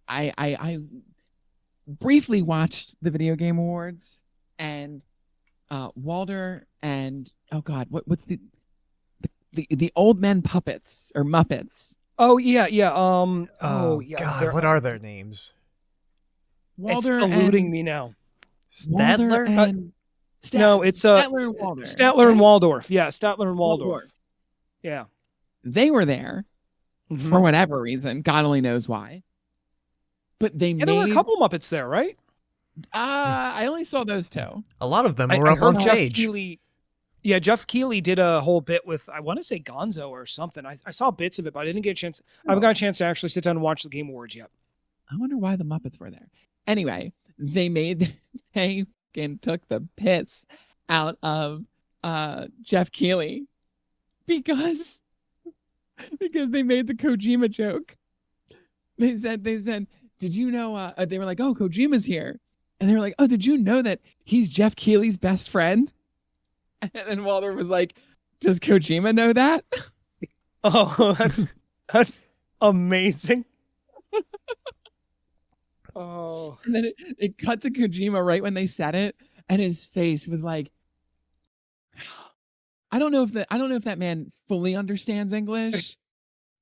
I briefly watched the Video Game Awards, and Walder and oh god, what's the old men puppets or Muppets? Oh yeah, yeah. Oh Oh yeah. God, what are their names? It's Walder eluding and me now. Walder Stadler? and No, it's Statler and Walder, Statler and right? Waldorf. Yeah, Statler and Waldorf. Waldorf. Yeah. They were there Hmm. for whatever reason. God only knows why. But they Yeah, there were a made. couple Muppets there, right? I only saw those two. A lot of them I, were I up on heard Jeff stage. Keighley. Yeah, Jeff Keighley did a whole bit with, I want to say Gonzo or something. I saw bits of it, but I didn't get a chance. I haven't got a chance to actually sit down and watch the Game Awards yet. I wonder why the Muppets were there. Anyway, they took the piss out of Jeff Keighley because they made the Kojima joke. They said, did you know? They were like, oh, Kojima's here, and they were like, oh, did you know that he's Jeff Keighley's best friend? And then Walter was like, does Kojima know that? Oh, that's amazing. Oh. And then it cut to Kojima right when they said it, and his face was like, I don't know if that man fully understands English,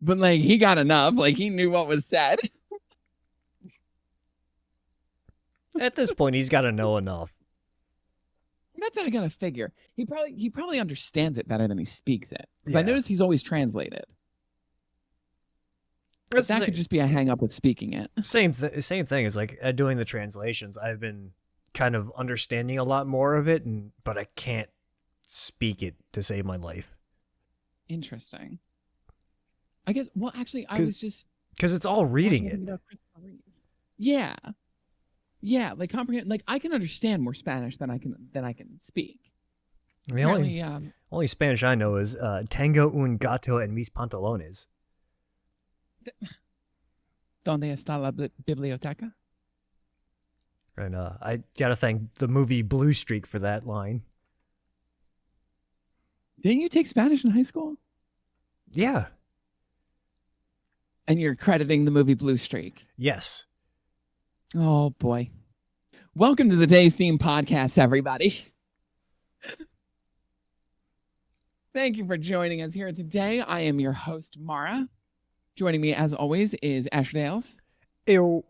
but like he got enough. Like he knew what was said. At this point, he's got to know enough. That's what I gotta figure. He probably understands it better than he speaks it. Because I Yeah. noticed he's always translated. But that could just be a hang up with speaking it. Same thing as like doing the translations. I've been kind of understanding a lot more of it, but I can't speak it to save my life. Interesting. I guess. Well, actually, I was just because it's all reading it. Yeah, yeah. Like comprehend. Like I can understand more Spanish than I can speak. The only Spanish I know is Tengo un gato en mis pantalones. ¿Dónde está la biblioteca? And I gotta thank the movie Blue Streak for that line. Didn't you take Spanish in high school? Yeah. And you're crediting the movie Blue Streak. Yes. Oh boy. Welcome to the Day's Theme Podcast, everybody. Thank you for joining us here today. I am your host, Mara. Joining me, as always, is Asher Dales. Ew.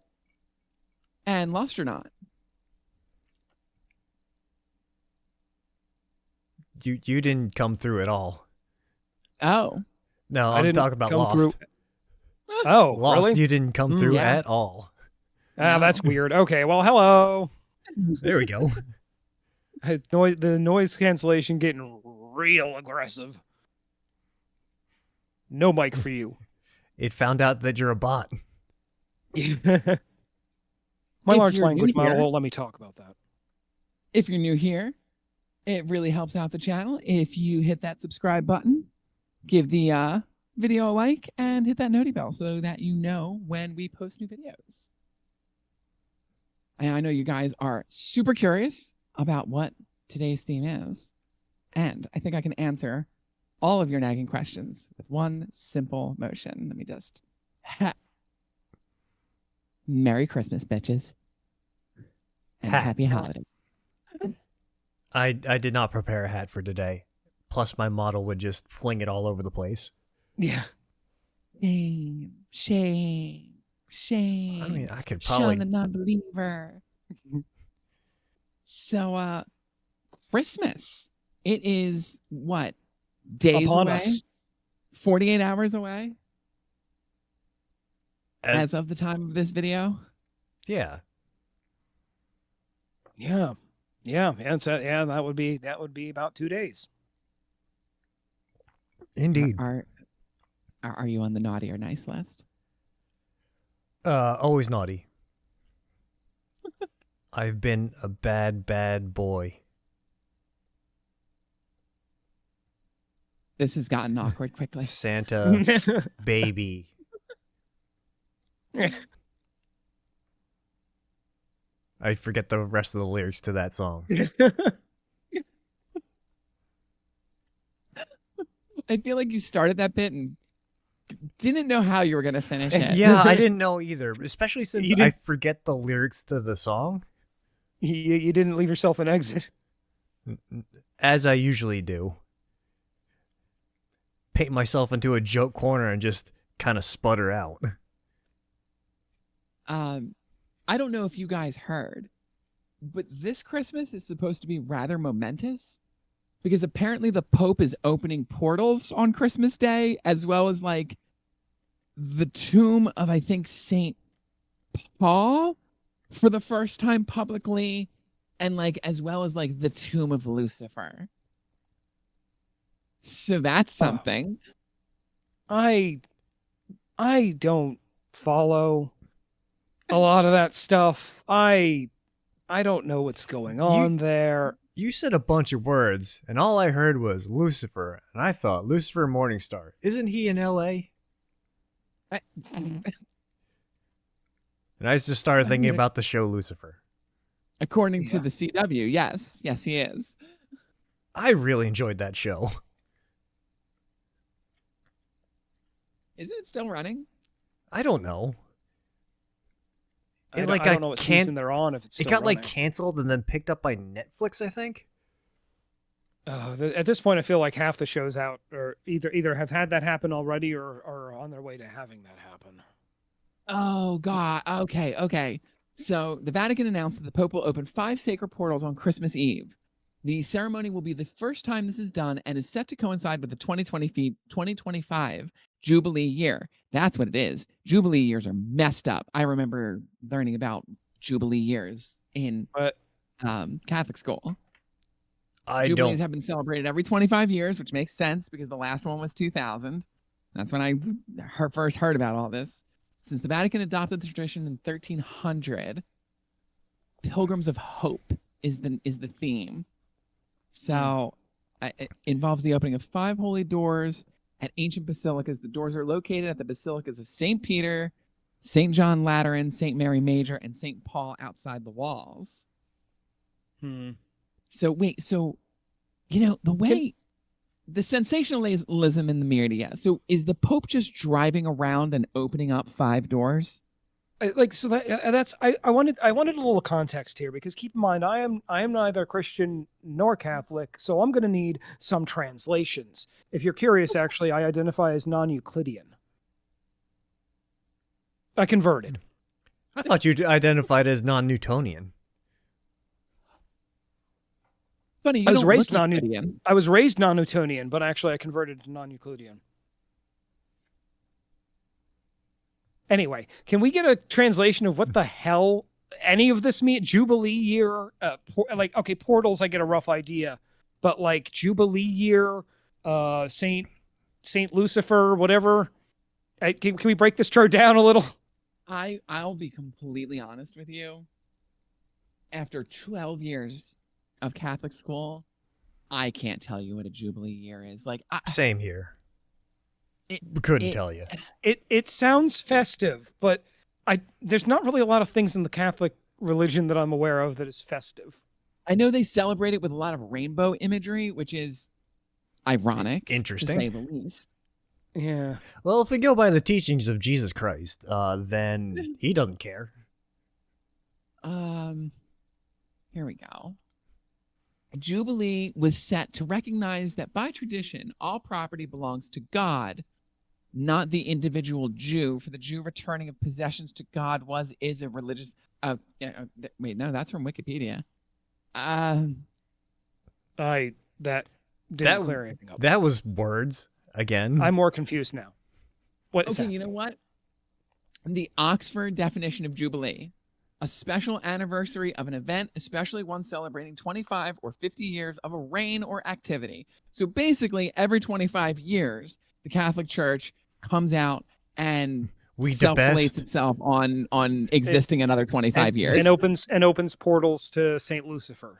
And Lostronaut. You didn't come through at all. Oh. No, I I'm didn't talking about come Lost. through. Oh, Lost, really? you didn't come through Yeah. at all. Ah, that's weird. Okay, well, hello. There we go. The noise cancellation getting real aggressive. No mic for you. It found out that you're a bot. My If large you're language new here- model won't let me talk about that. If you're new here, it really helps out the channel if you hit that subscribe button, give the video a like, and hit that noti bell so that you know when we post new videos. And I know you guys are super curious about what today's theme is. And I think I can answer all of your nagging questions with one simple motion. Let me just... Merry Christmas, bitches. And Hat. happy holidays. I did not prepare a hat for today. Plus, my model would just fling it all over the place. Yeah. Shame, shame, shame. I mean, I could Shun probably... the non-believer. So, Christmas. It is what? Days Upon away? us. 48 hours away? As- As of the time of this video? Yeah. Yeah. Yeah. And so, yeah, that would be about 2 days. Indeed. Are you on the naughty or nice list? Always naughty. I've been a bad, bad boy. This has gotten awkward quickly. Santa baby. I forget the rest of the lyrics to that song. I feel like you started that bit and didn't know how you were gonna finish it. Yeah, I didn't know either, especially since You I didn't- forget the lyrics to the song, You didn't leave yourself an exit. as I usually do. Paint myself into a joke corner and just kind of sputter out. I don't know if you guys heard, but this Christmas is supposed to be rather momentous because apparently the Pope is opening portals on Christmas Day, as well as like the tomb of, I think, Saint Paul for the first time publicly, and like as well as like the tomb of Lucifer. So that's Oh. something. I don't follow a lot of that stuff. I don't know what's going on there. You said a bunch of words, and all I heard was Lucifer, and I thought Lucifer Morningstar. Isn't he in L.A.? And I just started thinking about the show Lucifer. According to Yeah. the CW, yes, he is. I really enjoyed that show. Isn't it still running? I don't know. I It don't- like I got don't know what season they're on. If it's It still got like running. canceled and then picked up by Netflix, I think. At this point, I feel like half the shows out, or either have had that happen already, or are on their way to having that happen. Oh God. Okay. So the Vatican announced that the Pope will open 5 sacred portals on Christmas Eve. The ceremony will be the first time this is done and is set to coincide with the 2025 Jubilee year. That's what it is. Jubilee years are messed up. I remember learning about Jubilee years in But Catholic school. I Jubilees don't. have been celebrated every 25 years, which makes sense because the last one was 2000. That's when I first heard about all this. Since the Vatican adopted the tradition in 1300, Pilgrims of Hope is the theme. So it involves the opening of 5 holy doors at ancient basilicas. The doors are located at the basilicas of St. Peter, St. John Lateran, St. Mary Major, and St. Paul outside the walls. So wait, so the way the sensationalism in the media. So is the Pope just driving around and opening up 5 doors? That's I wanted a little context here, because keep in mind I am neither Christian nor Catholic, so I'm going to need some translations. If you're curious, actually, I identify as non-Euclidean. I converted. I thought you identified as non-Newtonian. It's funny. You I was don't raised look non- Euclidean. I was raised non-Newtonian, but actually I converted to non-Euclidean. Anyway, can we get a translation of what the hell any of this mean? Jubilee year, portals, I get a rough idea, but like Jubilee year, Saint Lucifer, whatever. Can we break this chart down a little? I'll be completely honest with you. After 12 years of Catholic school, I can't tell you what a Jubilee year is. Like, Same here. It- Couldn't it- tell you. It sounds festive, but there's not really a lot of things in the Catholic religion that I'm aware of that is festive. I know they celebrate it with a lot of rainbow imagery, which is ironic, Interesting. to say the least. Yeah. Well, if we go by the teachings of Jesus Christ, then he doesn't care. Here we go. Jubilee was set to recognize that by tradition, all property belongs to God, not the individual Jew. For the Jew, returning of possessions to God is a religious. Wait, no, that's from Wikipedia. That didn't clear anything up. That was words again. I'm more confused now. What is Okay, that? you know what? The Oxford definition of Jubilee: a special anniversary of an event, especially one celebrating 25 or 50 years of a reign or activity. So basically, every 25 years, the Catholic Church comes out and self-flates itself on existing another 25 years. And opens portals to Saint Lucifer.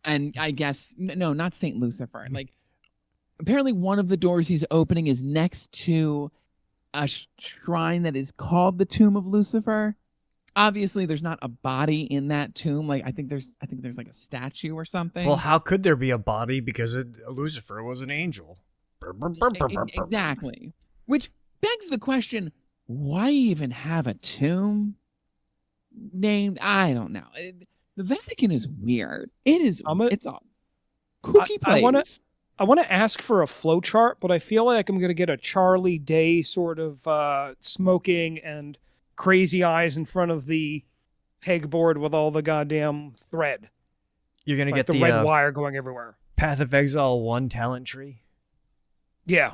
And I guess no, not Saint Lucifer. Like, apparently, one of the doors he's opening is next to a shrine that is called the Tomb of Lucifer. Obviously, there's not a body in that tomb. Like, I think there's like a statue or something. Well, how could there be a body? Because Lucifer was an angel. Exactly. Which begs the question, why even have a tomb named? I don't know. The Vatican is weird. It's a kooky I want to place. I want to ask for a flow chart, but I feel like I'm going to get a Charlie Day sort of smoking and crazy eyes in front of the pegboard with all the goddamn thread. You're gonna Like get the the red wire going everywhere. Path of Exile 1 talent tree. Yeah.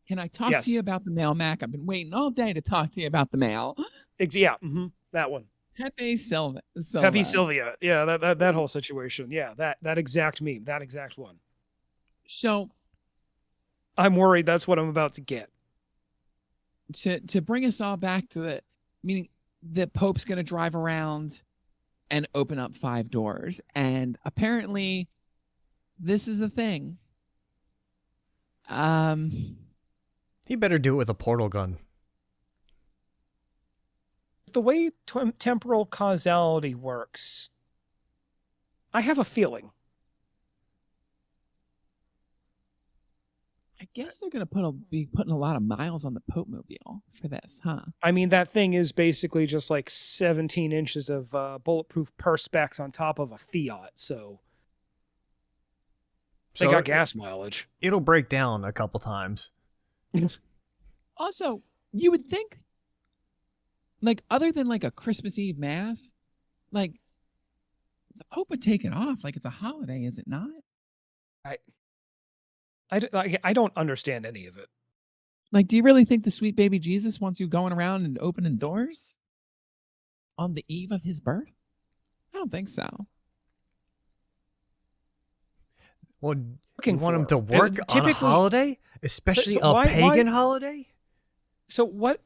Can I talk Yes. to you about the mail, Mac? I've been waiting all day to talk to you about the mail. Yeah. That one. Pepe Silva. Pepe Sylvia. Yeah. That whole situation. Yeah. That exact meme. That exact one. So I'm worried that's what I'm about to get. to bring us all back to the meaning, the Pope's going to drive around and open up 5 doors, and apparently this is a thing. He better do it with a portal gun. The way temporal causality works, I have a feeling. I guess they're going to be putting a lot of miles on the Pope Mobile for this, huh? I mean, that thing is basically just like 17 inches of bulletproof perspex on top of a Fiat, so they got gas mileage. It'll break down a couple times. Also, you would think, like, other than like a Christmas Eve mass, like, the Pope would take it off. Like, it's a holiday, is it not? I don't understand any of it. Like, do you really think the sweet baby Jesus wants you going around and opening doors on the eve of his birth? I don't think so. Well, you want him to work on a typically- holiday, especially so a why- pagan holiday? So what?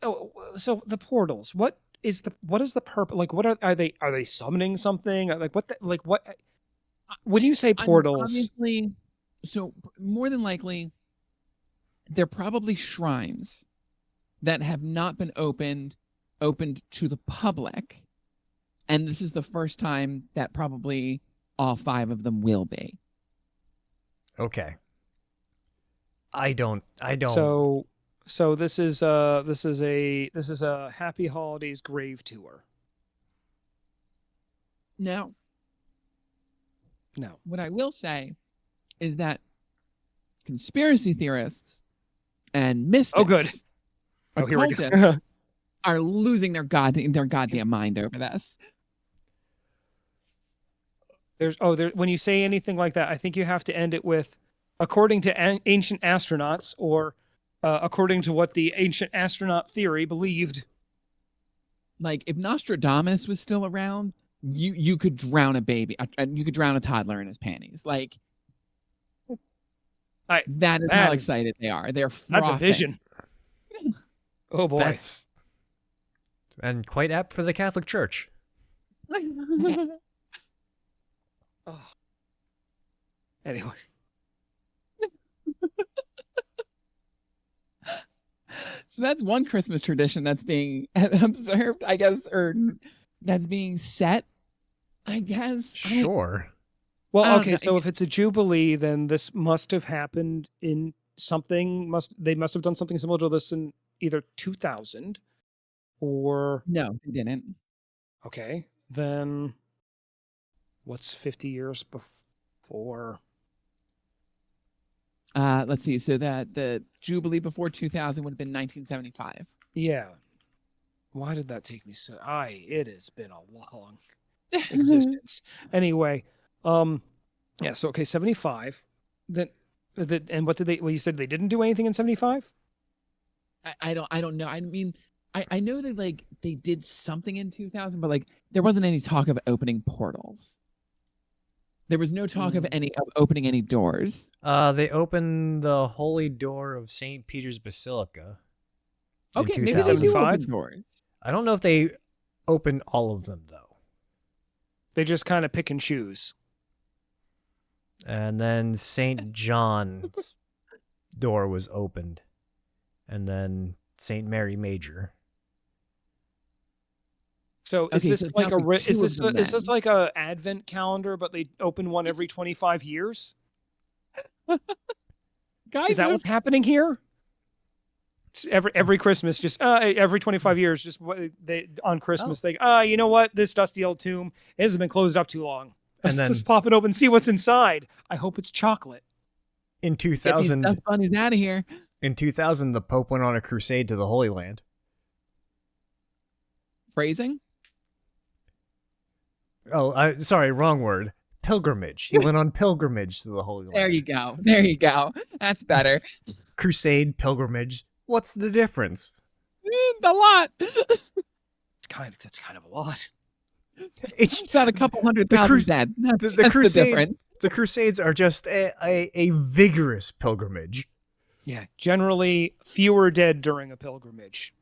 So the portals. What is the purpose? Like, what are they? Are they summoning something? Like what? What? When you say portals, Obviously, so more than likely, they're probably shrines that have not been opened to the public, and this is the first time that probably all 5 of them will be. Okay. I don't. So this is a Happy Holidays grave tour. Now, No. what I will say is that conspiracy theorists and mystics, Oh, good. Oh, here we occultists, go. are losing their goddamn mind over this. When you say anything like that, I think you have to end it with, according to ancient astronauts, or according to what the ancient astronaut theory believed. Like, if Nostradamus was still around, you could drown a baby, you could drown a toddler in his panties. Like, that is how excited they are. They're frothing. That's a vision. Oh boy. And quite apt for the Catholic Church. Oh. Anyway. So that's one Christmas tradition that's being observed, I guess, or that's being set, I guess. Sure. Well, okay, so if it's a jubilee, then this must have happened in something. They must have done something similar to this in either 2000 or No, they didn't. Okay, then what's 50 years before? Let's see. So that the Jubilee before 2000 would have been 1975. Yeah. Why did that take me so? It has been a long existence. Anyway, yeah. So okay, 75. Then, and what did they? Well, you said they didn't do anything in 75. I don't know. I mean, I know that they did something in 2000, but there wasn't any talk of opening portals. There was no talk of opening any doors. They opened the Holy Door of St. Peter's Basilica. Okay, maybe they do open doors. I don't know if they open all of them, though. They just kind of pick and choose. And then St. John's door was opened. And then St. Mary Major. So is this like a advent calendar, but they open one every 25 years? Guys, is that what's happening here? It's every Christmas, just every 25 years, just they on Christmas Oh. they you know what, this dusty old tomb has been closed up too long. And then Let's pop it open and see what's inside. I hope it's chocolate. in Get these 2000, dust bunnies out of here. the Pope went on a crusade to the Holy Land. Phrasing? Oh, sorry, wrong word. Pilgrimage. He went on pilgrimage to the Holy Land. There you go. There you go. That's better. Crusade, pilgrimage. What's the difference? A lot. That's kind of a lot. It's About a couple hundred The thousand crus- dead. That's the the Crusades. difference. The Crusades are just a vigorous pilgrimage. Yeah, generally fewer dead during a pilgrimage.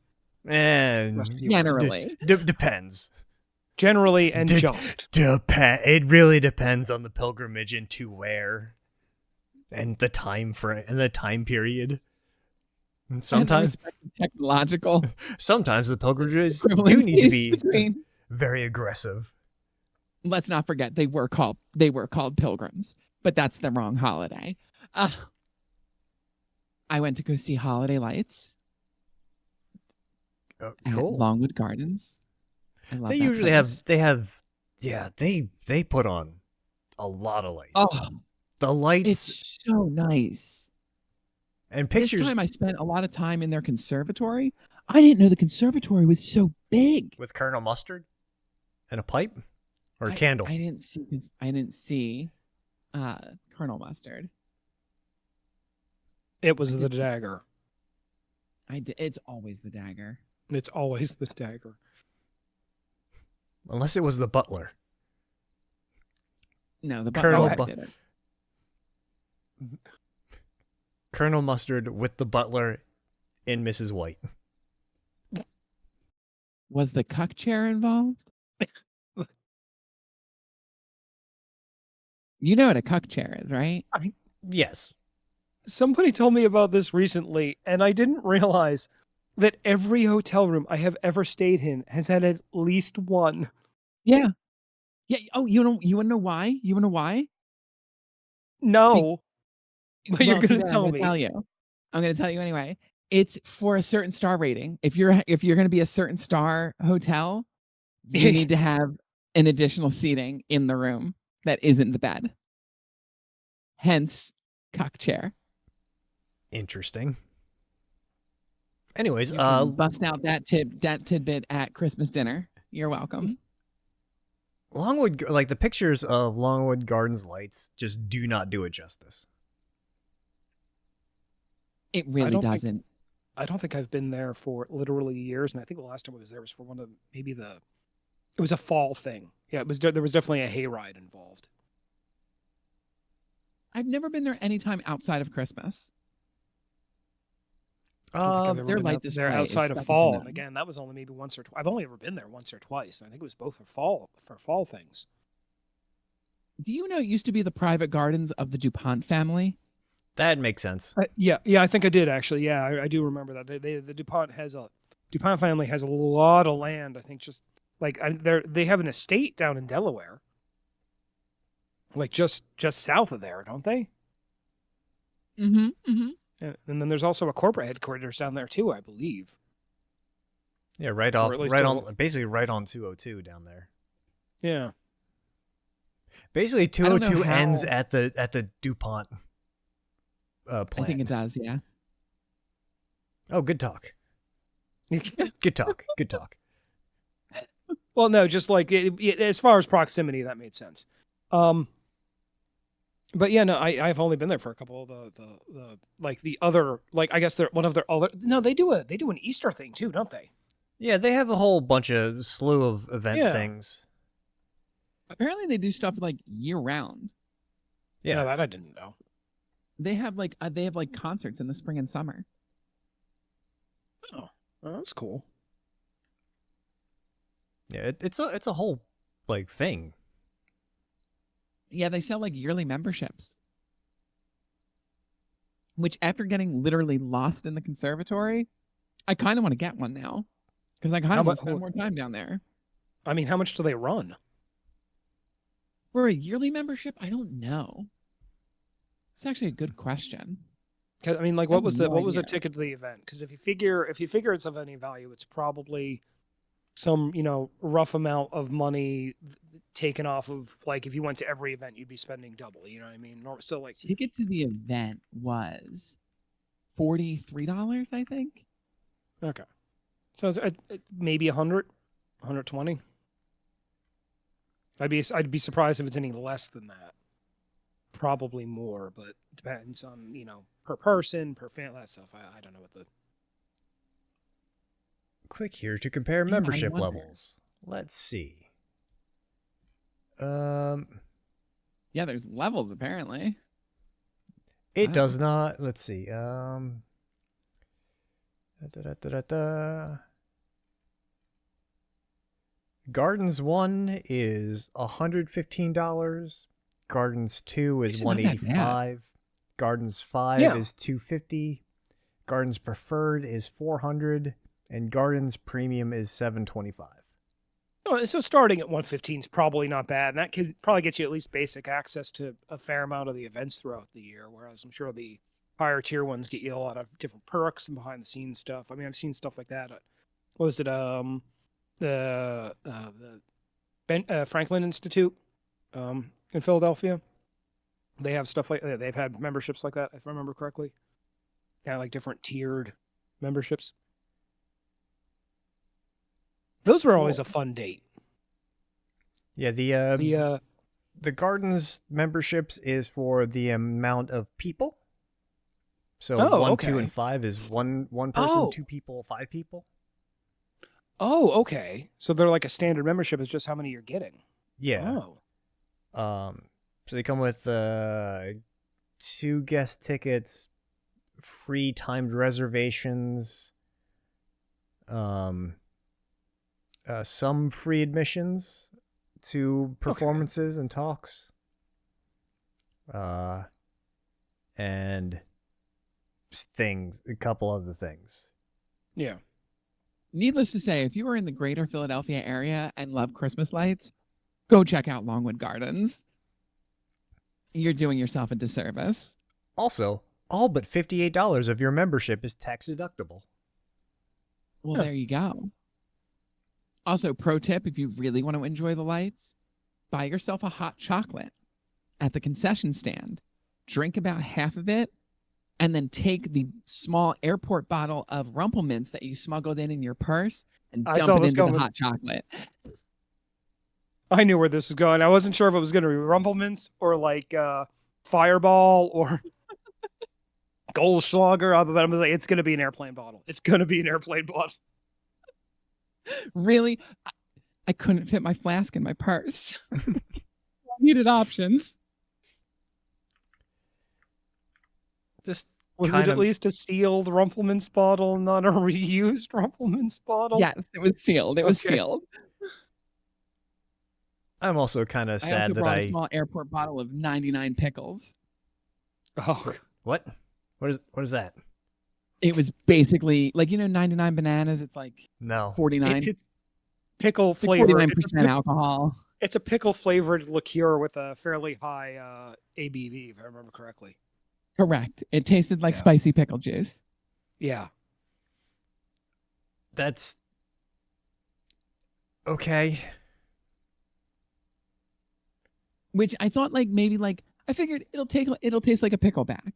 And Just fewer. Generally. depends. Generally and just. It really depends on the pilgrimage and to where, and the time frame and the time period. And sometimes Technological the pilgrimages do need to be between. very aggressive. Let's not forget they were called pilgrims, but that's the wrong holiday. I went to go see Holiday Lights Oh, at cool. Longwood Gardens. I love They that usually place. they put on a lot of lights. Oh, The lights it's so nice. and pictures This time I spent a lot of time in their conservatory. I didn't know the conservatory was so big. with Colonel Mustard and a pipe or a I- candle. I didn't see Colonel Mustard. It was I the did- dagger. It's always the dagger. It's always the dagger. Unless it was the butler. No, the Colonel butler Bu- did it. Colonel Mustard with the butler in Mrs. White. Was the cuck chair involved? You know what a cuck chair is, right? Yes. Somebody told me about this recently, and I didn't realize that every hotel room I have ever stayed in has had at least one. Yeah. Yeah. Oh, you want to know why? You want to know why? No, but you're Well, too gonna bad, tell I'm me. Tell you. I'm going to tell you anyway. It's for a certain star rating. If you're going to be a certain star hotel, you need to have an additional seating in the room that isn't the bed. Hence, cock chair. Interesting. Anyways, You can bust out that tidbit at Christmas dinner. You're welcome. Longwood, like the pictures of Longwood Gardens lights just do not do it justice. It really don't think- doesn't. I don't think I've been there for literally years, and I think the last time I was there was for one of it was a fall thing. Yeah, it was. There was definitely a hayride involved. I've never been there anytime outside of Christmas. I don't think I've ever their been light out there display is outside second of to fall. none. And again, that was only maybe once or twice. I've only ever been there once or twice. And I think it was both for fall things. Do you know it used to be the private gardens of the DuPont family? That makes sense. Yeah, I think I did actually. Yeah, I do remember that. The DuPont family has a lot of land. I think just like they have an estate down in Delaware, like just south of there, don't they? Mm-hmm. Mm-hmm. And then there's also a corporate headquarters down there too, I believe. Yeah, right Or off, at least right a on, little- basically right on 202 down there. Yeah. Basically, don't know 202 ends how- at the DuPont plant. I think it does, yeah. Oh, good talk. Good talk. Good talk. Well, no, just like as far as proximity, that made sense. But yeah, no, I've only been there for a couple of the like the other, like I guess they're one of their other. No, they do an Easter thing too, don't they? Yeah, they have a whole bunch of slew of event Yeah. things. Apparently they do stuff like year round. Yeah. No, that I didn't know. They have like concerts in the spring and summer. Oh, that's cool. Yeah, it's a whole like thing. Yeah, they sell like yearly memberships. Which after getting literally lost in the conservatory, I kind of want to get one now. Because I kind How of want mu- to spend more time down there. I mean, how much do they run? For a yearly membership, I don't know. It's actually a good question. 'Cause, I mean, like, I have what was no a idea. ticket to the event? Because if you figure it's of any value, it's probably some, rough amount of money taken off of, like, if you went to every event, you'd be spending double. You know what I mean? So like, Ticket to the event was $43, I think. okay, so it's, maybe 100, 120. I'd be surprised if it's any less than that. Probably more, but depends on, per person, per fan, that stuff. I don't know what the. Click here to compare Yeah, I membership wonder. levels. Let's see. Um, Yeah, there's levels apparently. it Wow. does not. Let's see. Da-da-da-da-da. Gardens 1 is $115. Gardens 2 is Actually, not that bad. $185. Gardens 5 Yeah. is $250. Gardens Preferred is $400, and Gardens Premium is $725. So starting at 115 is probably not bad, and that could probably get you at least basic access to a fair amount of the events throughout the year. Whereas I'm sure the higher tier ones get you a lot of different perks and behind the scenes stuff. I mean, I've seen stuff like that. What was it? The Franklin Institute, in Philadelphia. They have stuff like that. They've had memberships like that, if I remember correctly. Yeah, like different tiered memberships. Those were always Cool. a fun date. Yeah, the Gardens memberships is for the amount of people. So Oh, 1, 2, okay. and 5 is one person, Oh. 2 people, 5 people. Oh, okay. So they're like a standard membership. It's just how many you're getting. Yeah. Oh. So they come with 2 guest tickets, free timed reservations, some free admissions to performances and talks, and things, a couple other things. Yeah. Needless to say, if you are in the greater Philadelphia area and love Christmas lights, go check out Longwood Gardens. You're doing yourself a disservice. Also, all but $58 of your membership is tax deductible. Well, Huh. there you go. Also, pro tip, if you really want to enjoy the lights, buy yourself a hot chocolate at the concession stand. Drink about half of it, and then take the small airport bottle of Rumple Mints that you smuggled in your purse and I dump saw it this into the coming. hot chocolate. I knew where this was going. I wasn't sure if it was going to be Rumplemints or like Fireball or Goldschlager. But I was like, it's going to be an airplane bottle. It's going to be an airplane bottle. Really? I couldn't fit my flask in my purse. I needed options. Just Was kind it at of, least a sealed Rumplemints bottle, not a reused Rumplemints bottle? Yes, it was sealed. It was Okay. sealed. I'm also kind of I also sad that brought a small airport bottle of 99 pickles. Oh, what is that? It was basically like, 99 bananas. It's like No. 49. it's pickle It's like flavor. 49% alcohol. It's a pickle flavored liqueur with a fairly high ABV, if I remember correctly. Correct. It tasted like Yeah. spicy pickle juice. Yeah. That's okay. Which I thought I figured it'll taste like a pickleback.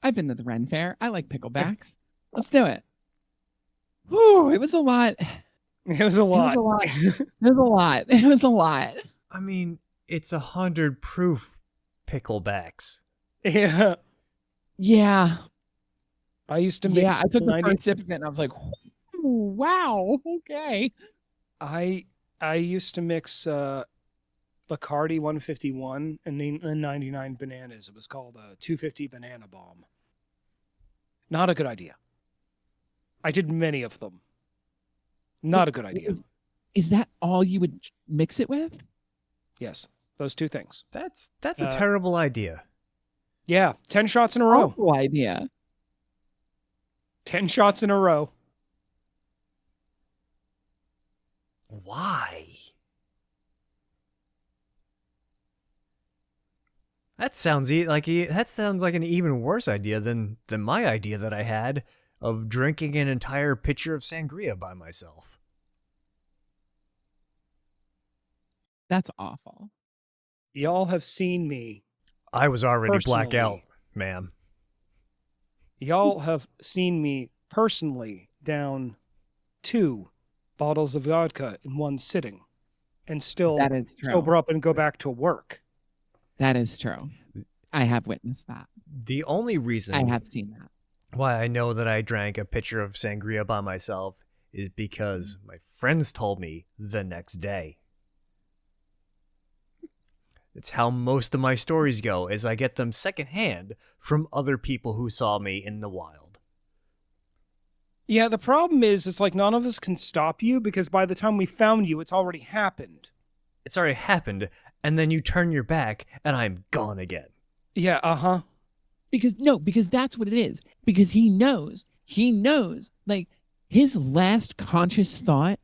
I've been to the Ren Fair. I like picklebacks. Let's do it. Whew, it was a lot. It was a lot. It was a lot. It was a lot. I mean, it's 100 proof picklebacks. Yeah. Yeah. I used to mix. Yeah. I took the 90 first sip of it and I was like, wow. Okay. I used to mix Bacardi 151 and 99 bananas. It was called a 250 banana bomb. Not a good idea. I did many of them. Not a good idea. Is that all you would mix it with? Yes, those two things. That's a terrible idea. Yeah, 10 shots in a row. Awful idea. 10 shots in a row. Why? That sounds like an even worse idea than my idea that I had of drinking an entire pitcher of sangria by myself. That's awful. Y'all have seen me. I was already blackout, Personally. ma'am. Y'all have seen me personally down 2 bottles of vodka in one sitting and still That is true. sober up and go back to work. That is true. I have witnessed that. The only reason I have seen that. why I know that I drank a pitcher of sangria by myself is because my friends told me the next day. It's how most of my stories go, is I get them secondhand from other people who saw me in the wild. Yeah, the problem is it's like none of us can stop you because by the time we found you, it's already happened. It's already happened, and then you turn your back, and I'm gone again. Yeah, uh-huh. Because that's what it is. Because he knows, like his last conscious thought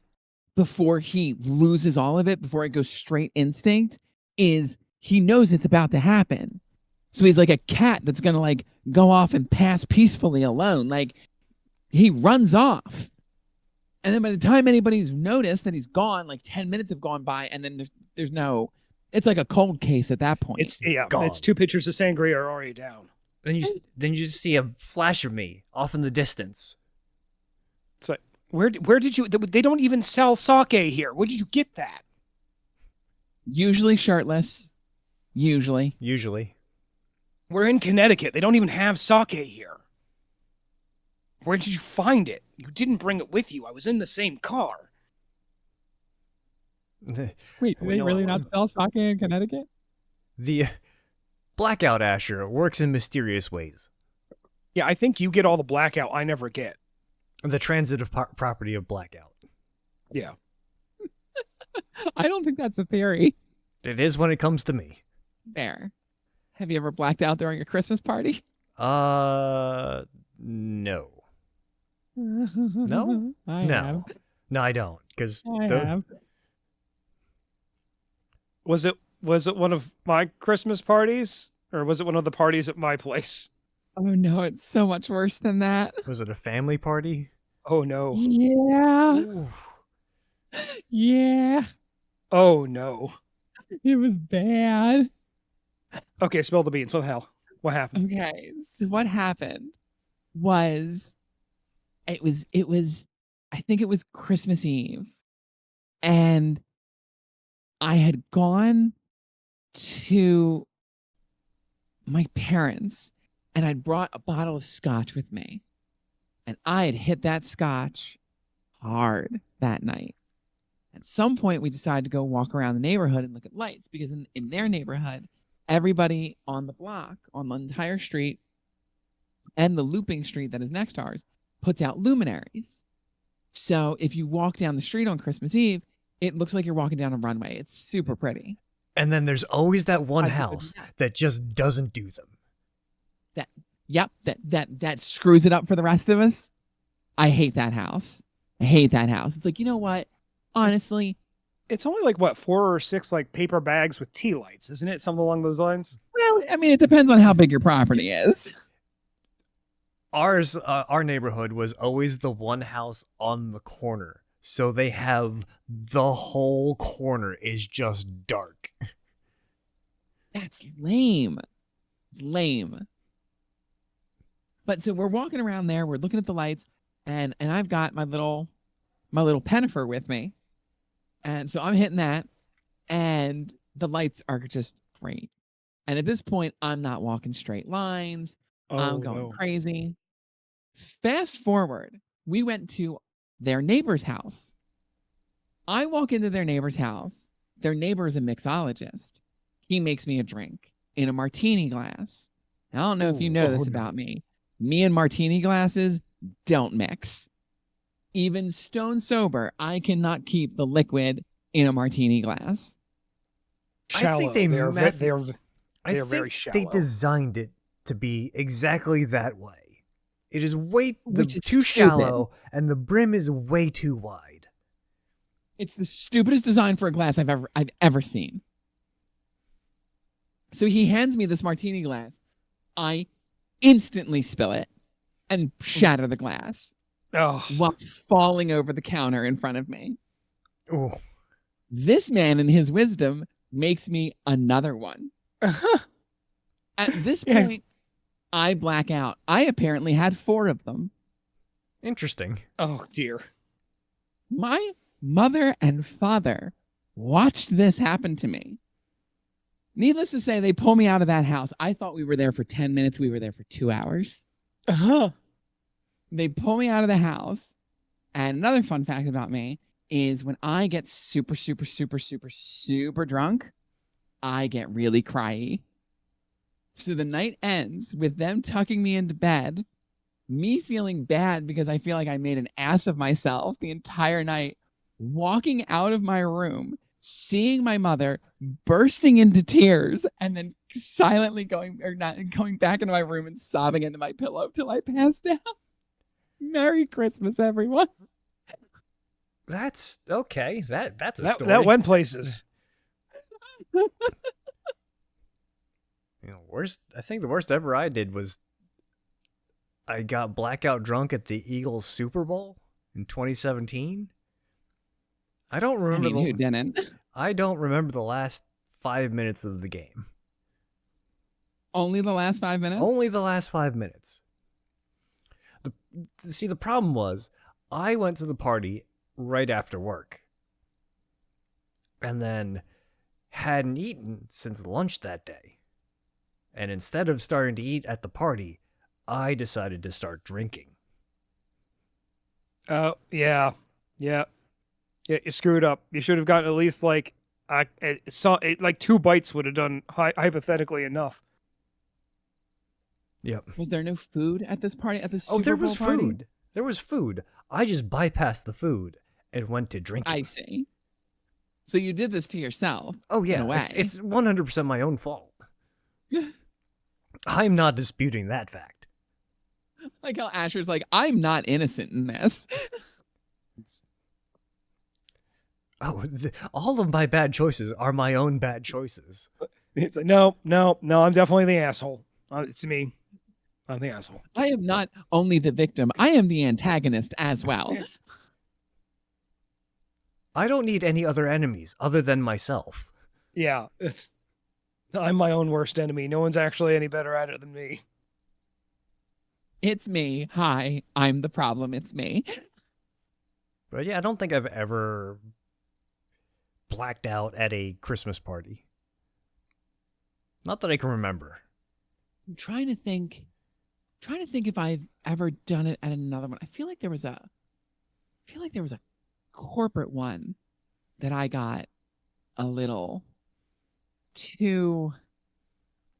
before he loses all of it, before it goes straight instinct, is he knows it's about to happen. So he's like a cat that's going to like go off and pass peacefully alone. Like he runs off. And then by the time anybody's noticed that he's gone, like 10 minutes have gone by, and then there's no, it's like a cold case at that point. It's 2 pitchers of sangria are already down. Then you just see a flash of me off in the distance. It's like, where did you, they don't even sell sake here. Where did you get that? Usually shirtless. Usually. We're in Connecticut. They don't even have sake here. Where did you find it? You didn't bring it with you. I was in the same car. Wait, do We they know really it not sell sake in Connecticut? The Blackout Asher works in mysterious ways. Yeah, I think you get all the blackout I never get. The transitive property of blackout. Yeah. I don't think that's a theory. It is when it comes to me. Fair. Have you ever blacked out during a Christmas party? No. No? I No. have. No, I don't. Because I have. Was it one of my Christmas parties? Or was it one of the parties at my place? Oh no, it's so much worse than that. was it a family party? Oh no. Yeah. Ooh. Yeah. Oh no. It was bad. Okay, spill the beans. What the hell? What happened? Okay. So what happened was it was I think it was Christmas Eve. And I had gone to my parents and I'd brought a bottle of scotch with me. And I had hit that scotch hard that night. At some point, we decided to go walk around the neighborhood and look at lights because in their neighborhood, everybody on the block, on the entire street, and the looping street that is next to ours, puts out luminaries. So if you walk down the street on Christmas Eve, it looks like you're walking down a runway. It's super pretty. And then there's always that one I think house it's- that just doesn't do them. That screws it up for the rest of us. I hate that house. I hate that house. It's like, you know what? Honestly, It's only like what, 4 or 6 like paper bags with tea lights, isn't it? Something along those lines. well, I mean, it depends on how big your property is. Our neighborhood was always the one house on the corner. So they have the whole corner is just dark. That's lame. It's lame. But so we're walking around there, we're looking at the lights, and I've got my little Pennifer with me. And so I'm hitting that, and the lights are just great. And at this point, I'm not walking straight lines. I'm going crazy. Fast forward, we went to their neighbor's house. I walk into their neighbor's house. Their neighbor is a mixologist. He makes me a drink in a martini glass. I don't know if you know this about me. Me and martini glasses don't mix. Even stone sober, I cannot keep the liquid in a martini glass. Shallow. I think they they're I very think shallow. they designed it to be exactly that way. It is Which is too stupid. shallow, and the brim is way too wide. It's the stupidest design for a glass I've ever seen. So he hands me this martini glass. I instantly spill it and shatter the glass Oh, while falling over the counter in front of me. Ooh. This man, in his wisdom, makes me another one. At this Yeah. point, I black out. I apparently had 4 of them. Interesting. oh dear. My mother and father watched this happen to me. Needless to say, they pull me out of that house. I thought we were there for 10 minutes. We were there for 2 hours. Uh-huh. They pull me out of the house. And another fun fact about me is when I get super, super, super, super, super drunk, I get really cryy. So the night ends with them tucking me into bed, me feeling bad because I feel like I made an ass of myself the entire night, walking out of my room, seeing my mother bursting into tears, and then silently going back into my room and sobbing into my pillow till I passed out. Merry Christmas, everyone. That's okay. That's a That, story. that went places. I think the worst ever I did was I got blackout drunk at the Eagles Super Bowl in 2017. I don't I remember mean, who didn't? I don't remember the last 5 minutes of the game. Only the last 5 minutes? Only the last 5 minutes. The problem was I went to the party right after work. And then hadn't eaten since lunch that day. And instead of starting to eat at the party, I decided to start drinking. Oh, yeah. Yeah. Yeah, you screwed up. You should have gotten at least like like 2 bites would have done hypothetically enough. Yep. Was there no food at this party? At this Super Oh, there Bowl was party? food. There was food. I just bypassed the food and went to drinking. I see. So you did this to yourself. Oh yeah, in a way. it's 100% my own fault. I'm not disputing that fact. Like how Asher's like, I'm not innocent in this. Oh, all of my bad choices are my own bad choices. It's like, no, I'm definitely the asshole. It's me. I'm the asshole. I am not only the victim, I am the antagonist as well. I don't need any other enemies other than myself. Yeah. I'm my own worst enemy. No one's actually any better at it than me. It's me. Hi, I'm the problem. It's me. But yeah, I don't think I've ever blacked out at a Christmas party. Not that I can remember. I'm trying to think if I've ever done it at another one. I feel like there was a corporate one that I got a little too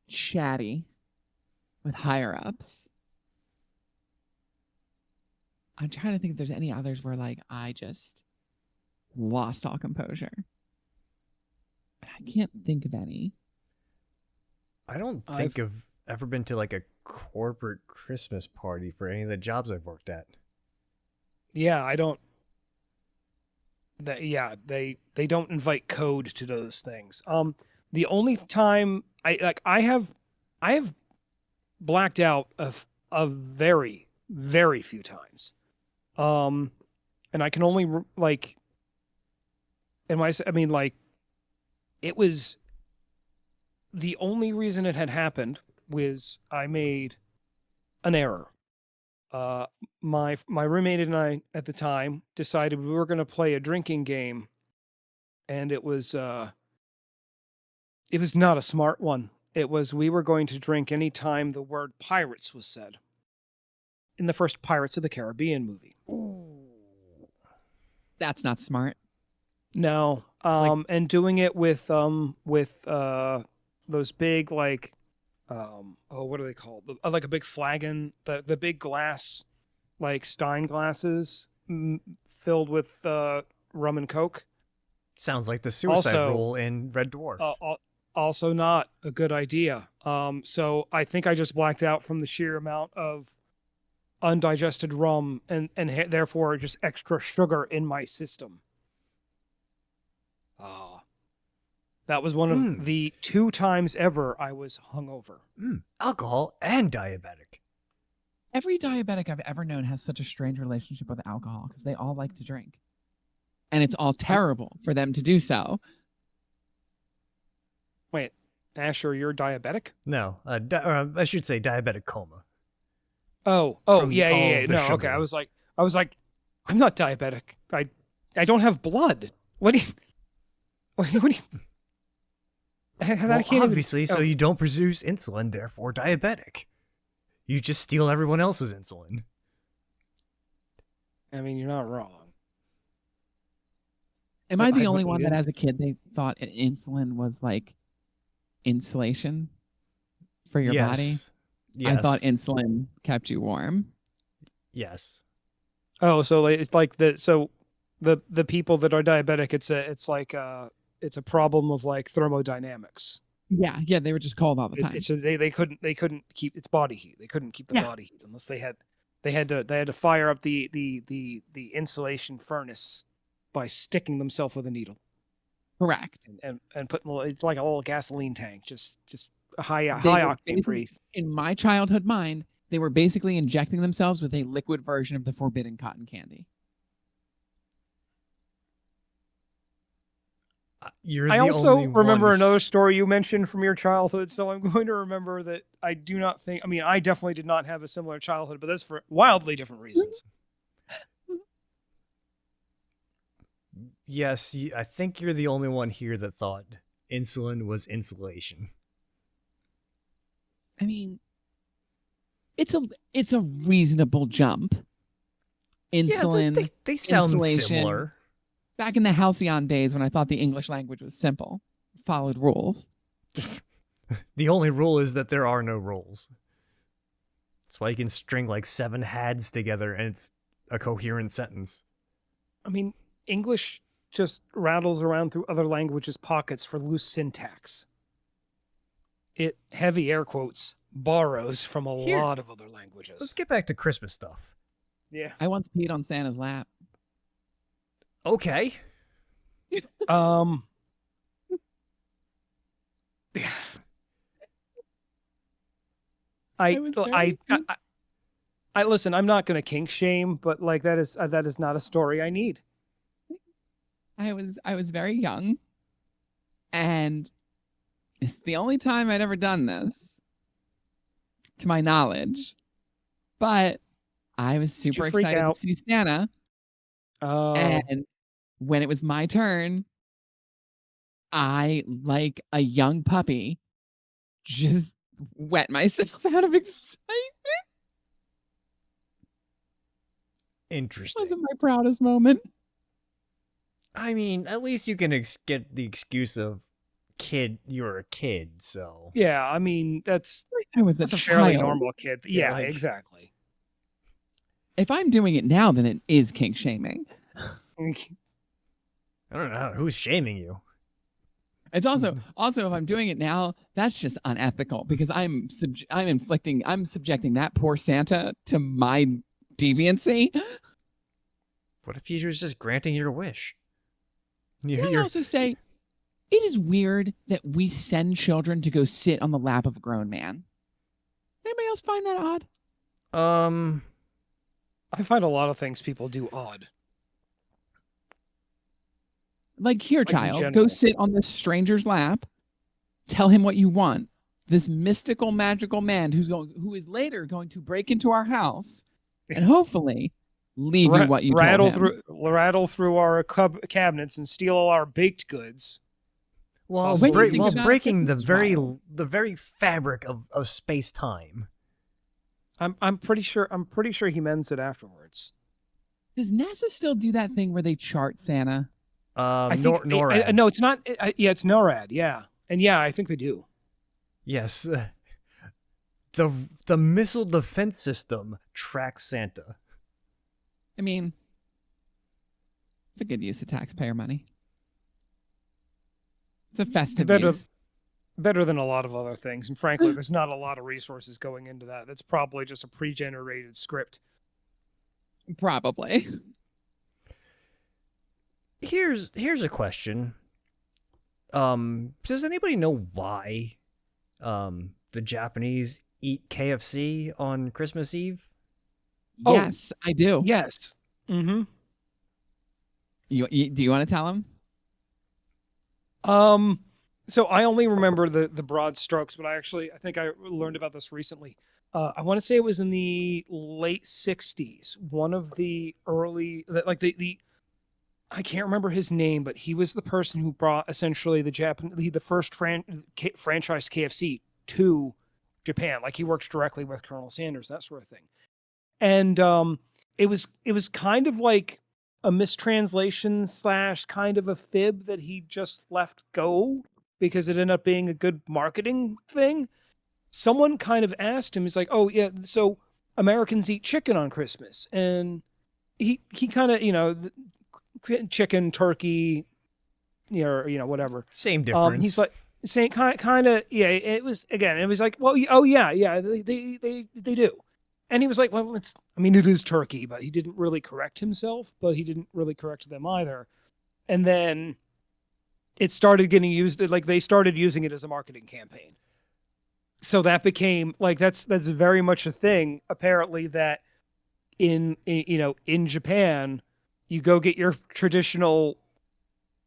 chatty with higher ups. I'm trying to think if there's any others where like I just lost all composure. I can't think of any. I don't think I've ever been to like a corporate Christmas party for any of the jobs I've worked at. Yeah, I don't. They don't invite code to those things. The only time I have blacked out a very, very few times. And I can only it was the only reason it had happened was I made an error. My roommate and I at the time decided we were going to play a drinking game, and it was not a smart one. It was we were going to drink any time the word pirates was said in the first Pirates of the Caribbean movie. That's not smart. No, and doing it with those big what are they called? Like a big flagon, the big glass, like Stein glasses filled with rum and Coke. Sounds like the suicide Also, rule in Red Dwarf. Also not a good idea. So I think I just blacked out from the sheer amount of undigested rum and therefore just extra sugar in my system. That was one of the 2 times ever I was hungover. Alcohol and diabetic. Every diabetic I've ever known has such a strange relationship with alcohol because they all like to drink. And it's all terrible for them to do so. Wait, Asher, you're diabetic? No, I should say diabetic coma. Oh, From yeah. all the No, sugar. okay. I was like, I'm not diabetic. I don't have blood. What do you? What do you? Well, obviously, so you don't produce insulin, therefore diabetic. You just steal everyone else's insulin. I mean, you're not wrong. Am I the only one that as a kid they thought insulin was like insulation for your body? Yes. I thought insulin kept you warm. Yes. Oh, so it's like the people that are diabetic, it's like it's a problem of like thermodynamics. Yeah, they were just cold all the time. They couldn't keep its body heat. They couldn't keep the body heat unless they had to fire up the insulation furnace by sticking themselves with a needle. Correct. And putting it's like a little gasoline tank, just a high octane breeze. In my childhood mind, they were basically injecting themselves with a liquid version of the forbidden cotton candy. I also remember another story you mentioned from your childhood, so I'm going to remember that I do not think. I mean, I definitely did not have a similar childhood, but that's for wildly different reasons. Yes, I think you're the only one here that thought insulin was insulation. I mean, it's a reasonable jump. Insulin, yeah, they sound insulation. Similar. Back in the halcyon days when I thought the English language was simple, followed rules. The only rule is that there are no rules. That's why you can string like 7 hads together and it's a coherent sentence. I mean, English just rattles around through other languages' pockets for loose syntax. It, heavy air quotes, borrows from a lot of other languages. Let's get back to Christmas stuff. Yeah. I once peed on Santa's lap. Okay. I listen, I'm not going to kink shame, but like that is not a story I need. I was very young, and it's the only time I'd ever done this, to my knowledge. But I was super excited to see Santa. And when it was my turn, I, like a young puppy, just wet myself out of excitement. Interesting. It wasn't my proudest moment. I mean, at least you can get the excuse of you're a kid, so. Yeah, I mean, that's a fairly normal kid. Yeah, like, exactly. If I'm doing it now, then it is kink shaming. I don't know who's shaming you. It's also if I'm doing it now, that's just unethical because I'm subjecting that poor Santa to my deviancy. What if he was just granting your wish? Can I also say, it is weird that we send children to go sit on the lap of a grown man. Does anybody else find that odd? I find a lot of things people do odd. Like, here, child, go sit on this stranger's lap. Tell him what you want. This mystical, magical man who is later going to break into our house and hopefully leave you what you told him. Rattle through our cabinets and steal all our baked goods. While breaking the very fabric of space time. I'm pretty sure he mends it afterwards. Does NASA still do that thing where they chart Santa? I think NORAD. No, it's not. Yeah, it's NORAD. Yeah, and yeah, I think they do. Yes, the missile defense system tracks Santa. I mean, it's a good use of taxpayer money. It's a festive use. Better than a lot of other things, and frankly, there's not a lot of resources going into that. That's probably just a pre-generated script. Probably. Here's a question. Does anybody know why the Japanese eat KFC on Christmas Eve? Oh. Yes, I do. Yes. Mm-hmm. Do you want to tell him? So I only remember the broad strokes, but I think I learned about this recently. I want to say it was in the late '60s. One of the early, like the I can't remember his name, but he was the person who brought essentially the first franchised KFC to Japan. Like he worked directly with Colonel Sanders, that sort of thing. And it was kind of like a mistranslation / kind of a fib that he just left go because it ended up being a good marketing thing. Someone kind of asked him, he's like, "Oh yeah, so Americans eat chicken on Christmas," and he kind of chicken, turkey, whatever. Same difference. He's like saying kind of yeah. It was like, well, oh yeah, they do. And he was like, well, it is turkey, but he didn't really correct himself, but he didn't really correct them either. And then it started getting used, like they started using it as a marketing campaign. So that became like, that's very much a thing, apparently, that in Japan, you go get your traditional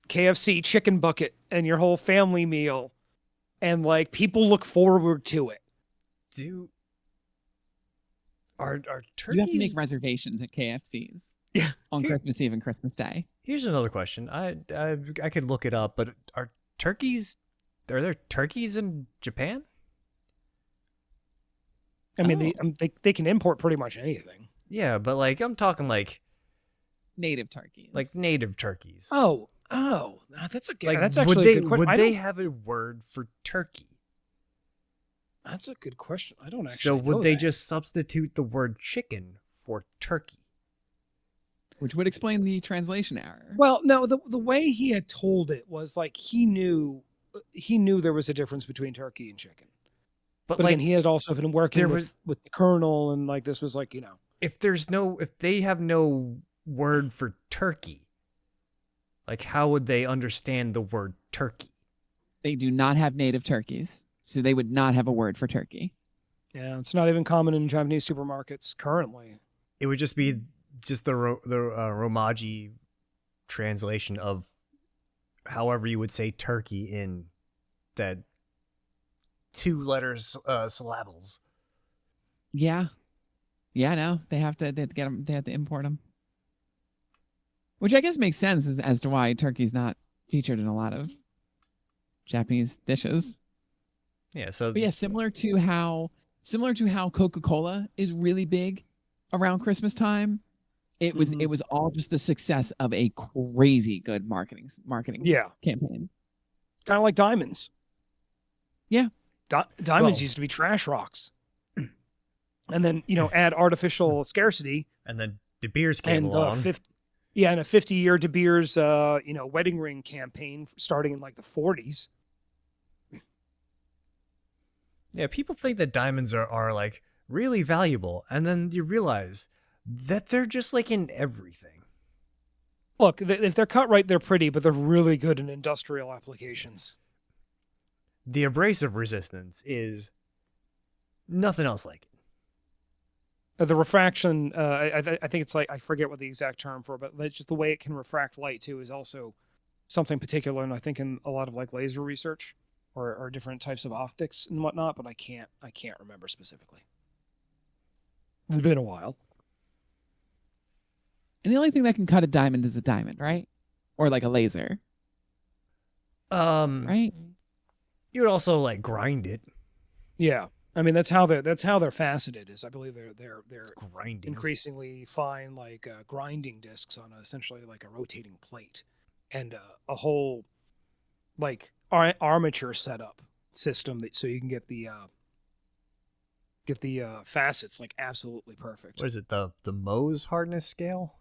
KFC chicken bucket and your whole family meal, and like people look forward to it. Are turkeys? You have to make reservations at KFCs. Yeah. On Christmas Eve and Christmas Day. Here's another question. I could look it up, but are there turkeys in Japan? I mean, they can import pretty much anything. Yeah, but like I'm talking like native turkeys. Like native turkeys. Oh, that's a good. Like, that's actually a good question. Would they have a word for turkey? That's a good question. I don't actually. So would know they that. just substitute the word chicken for turkey? Which would explain the translation error. Well, no, the way he had told it was like he knew there was a difference between turkey and chicken. But like, again, he had also been working with the colonel, and like this was like, if they have no word for turkey, like how would they understand the word turkey? They do not have native turkeys, so they would not have a word for turkey. Yeah, it's not even common in Japanese supermarkets currently. It would just be the Romaji translation of however you would say turkey in that 2 letters syllables. Yeah, no, they have to get them. They have to import them, which I guess makes sense as to why turkey's not featured in a lot of Japanese dishes. Yeah, so but yeah, similar to how Coca-Cola is really big around Christmas time. It was all just the success of a crazy good marketing campaign. Kind of like diamonds. Yeah. Diamonds used to be trash rocks. And then, add artificial scarcity. And then De Beers came along. And a 50-year De Beers wedding ring campaign starting in like the 40s. Yeah, people think that diamonds are like really valuable, and then you realize that they're just like in everything. Look, if they're cut right, they're pretty, but they're really good in industrial applications. The abrasive resistance is nothing else like it. The refraction, I think it's like, I forget what the exact term for, but just the way it can refract light too is also something particular, and I think in a lot of like laser research or different types of optics and whatnot, but I can't remember specifically. It's been a while. And the only thing that can cut a diamond is a diamond, right? Or like a laser. Right? You would also like grind it. Yeah. I mean, that's how they're faceted is. I believe they're grinding increasingly fine, like grinding discs on essentially like a rotating plate, and a whole like armature setup system so you can get the facets like absolutely perfect. What is it? The Mohs hardness scale?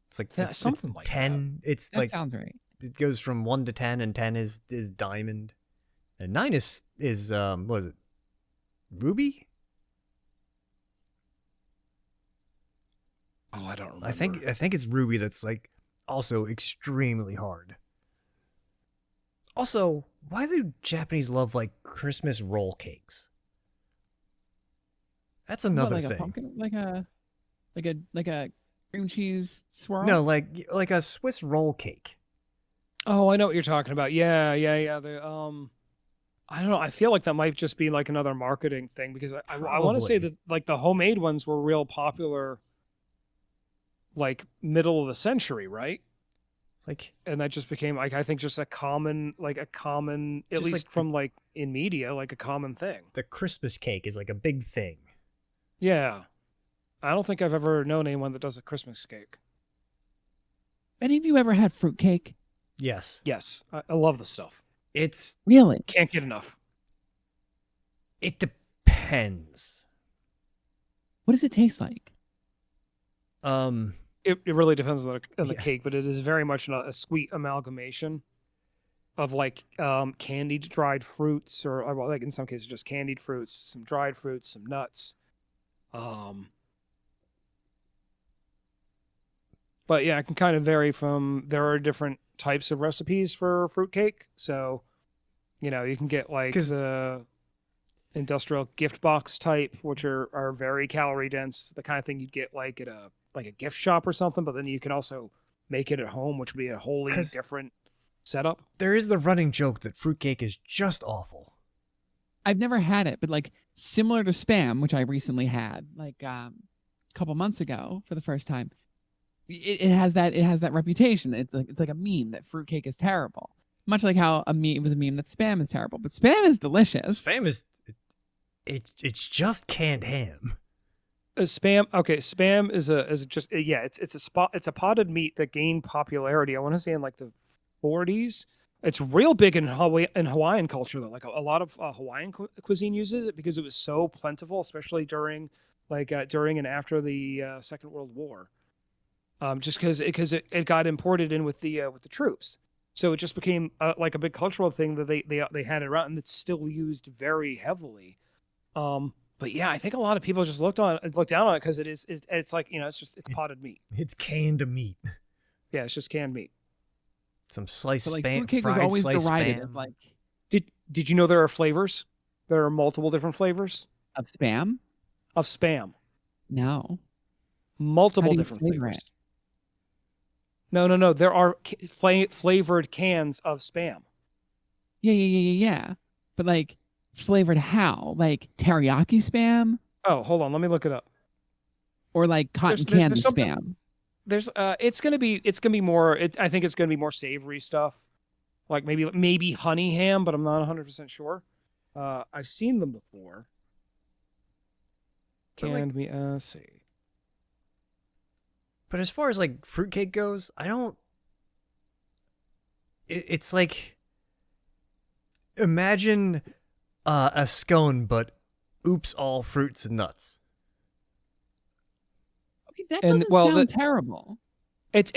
It's like something like 10. That. It's that like sounds right. It goes from 1 to 10, and 10 is diamond, and 9 is what is it? Ruby? Oh, I don't remember. I think it's ruby that's like also extremely hard. Also, why do Japanese love like Christmas roll cakes? That's another Like thing. a pumpkin, like a cream cheese swirl. No, like a Swiss roll cake. Oh, I know what you're talking about. Yeah, yeah, yeah. I don't know. I feel like that might just be like another marketing thing because I want to say Probably. that like the homemade ones were real popular, like middle of the century, right? It's like And that just became like I think just a common at just least like from like in media like a common thing. the Christmas cake is like a big thing. Yeah, I don't think I've ever known anyone that does a Christmas cake. Any of you ever had fruitcake? Yes. Yes, I love the stuff. It's Really? Can't get enough. it depends. What does it taste like? It really depends on the Yeah. cake, but it is very much a sweet amalgamation of like candied dried fruits, or well, like in some cases just candied fruits, some dried fruits, some nuts. But yeah, it can kind of vary from there are different types of recipes for fruitcake. So, you can get like 'Cause- the industrial gift box type, which are very calorie dense, the kind of thing you'd get like at a gift shop or something, but then you can also make it at home, which would be a wholly 'Cause- different setup. There is the running joke that fruitcake is just awful. I've never had it, but like similar to spam, which I recently had like a couple months ago for the first time. It has that reputation. It's like a meme that fruitcake is terrible. Much like how it was a meme that spam is terrible, but spam is delicious. Spam is it's just canned ham. Spam is just yeah, it's a potted meat that gained popularity. I want to say in like the 40s. It's real big in Hawaiian culture though. Like a lot of Hawaiian cuisine uses it because it was so plentiful, especially during and after the Second World War. Just because it got imported in with the troops, so it just became like a big cultural thing that they had it around, and it's still used very heavily. But yeah, I think a lot of people just looked down on it because it's like it's potted meat. It's canned meat. Yeah, it's just canned meat. Some sliced So like spam, fruitcake was fried always sliced derided spam. as like Did you know there are flavors? There are multiple different flavors of spam. of spam. No. How Multiple do you different flavor flavors. it? No. There are flavored cans of spam. Yeah. But like flavored how? Like teriyaki spam Oh, hold on. Let me look it up. or like cotton There's candy something. spam? There's it's gonna be more. I think it's gonna be more savory stuff, like maybe honey ham, but I'm not 100% sure. I've seen them before. But, like- Canned meat. Let's see. But as far as like fruitcake goes, I don't. It's like imagine a scone, but oops, all fruits and nuts. Okay, that And, doesn't well, sound terrible. It's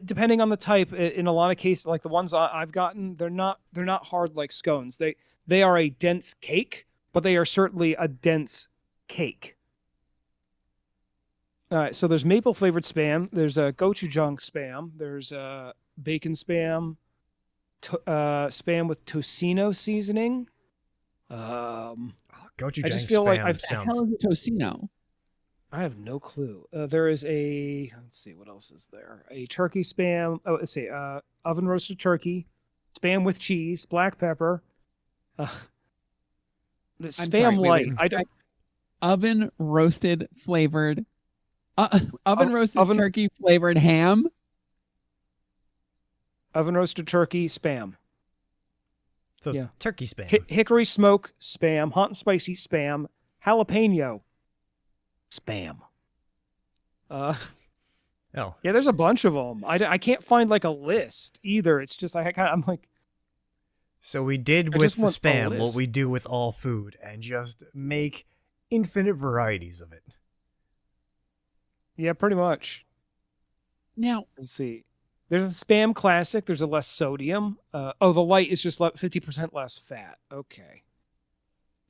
depending on the type. In a lot of cases, like the ones I've gotten, they're not hard like scones. They are a dense cake, but they are certainly a dense cake. All right, so there's maple flavored spam. There's a gochujang spam. There's bacon spam, spam with tocino seasoning. Gochujang I just feel like spam I've- The sounds. hell is a tocino? I have no clue. There is let's see, what else is there? A turkey spam. Oh, let's see. Oven roasted turkey, spam with cheese, black pepper. The I'm spam sorry, light. wait. I don't. Oven roasted flavored oven roasted oven- turkey flavored ham. Oven roasted turkey spam. So it's Yeah. turkey spam. Hickory smoke spam. Hot and spicy spam. Jalapeno spam. Oh, Yeah, there's a bunch of them. I can't find like a list either. It's just I'm like, so we did I with just the want a spam what list. we do with all food, and just make infinite varieties of it. yeah, pretty much. Now, Let's see. There's a spam classic. There's a less sodium. The light is just 50% less fat. Okay.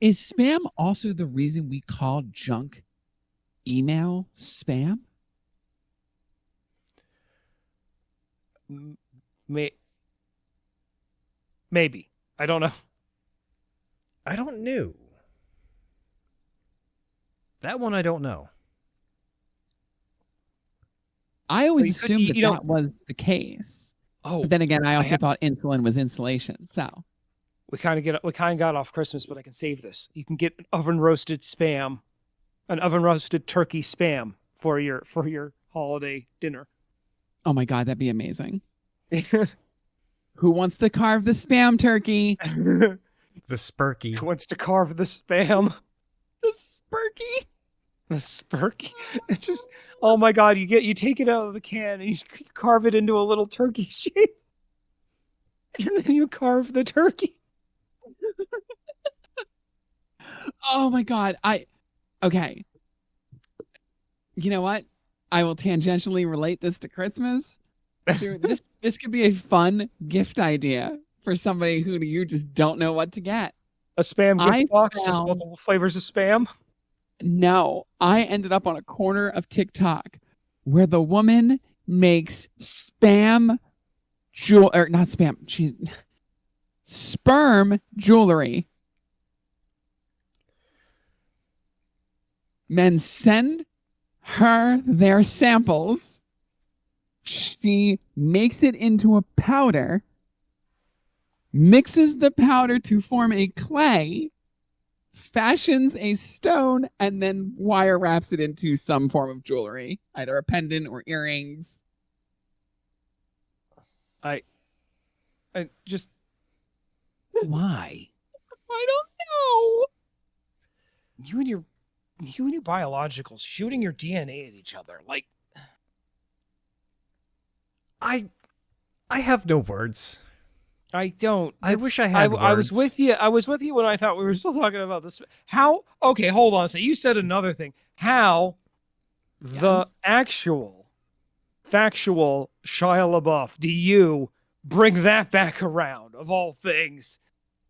is spam also the reason we call junk email spam? May Maybe. I don't know. I don't know. That one I don't know. I always You could- assumed you know- that was the case. Oh, But then again, I also have- thought insulin was insulation. So we kind of got off Christmas, but I can save this. You can get an oven roasted turkey spam for your holiday dinner. oh my God, that'd be amazing. Who wants to carve the spam turkey? The Spurky. Who wants to carve the spam? The spurky? The spurky. It's just, oh my God, you take it out of the can and you carve it into a little turkey shape. And then you carve the turkey. Oh my God. Okay. You know what? I will tangentially relate this to Christmas. Dude, this could be a fun gift idea for somebody who you just don't know what to get. A spam gift I box, just found- multiple flavors of spam. No, I ended up on a corner of TikTok where the woman makes sperm jewelry. Men send her their samples. She makes it into a powder, mixes the powder to form a clay, fashions a stone, and then wire wraps it into some form of jewelry, either a pendant or earrings. I just, why? I don't know. You and your biologicals shooting your DNA at each other. Like, I have no words. I don't. I wish I had I was words. with you. I was with you when I thought we were still talking about this. How? Okay, hold on. So you said another thing. How the Yes. actual factual Shia LaBeouf do you bring that back around of all things?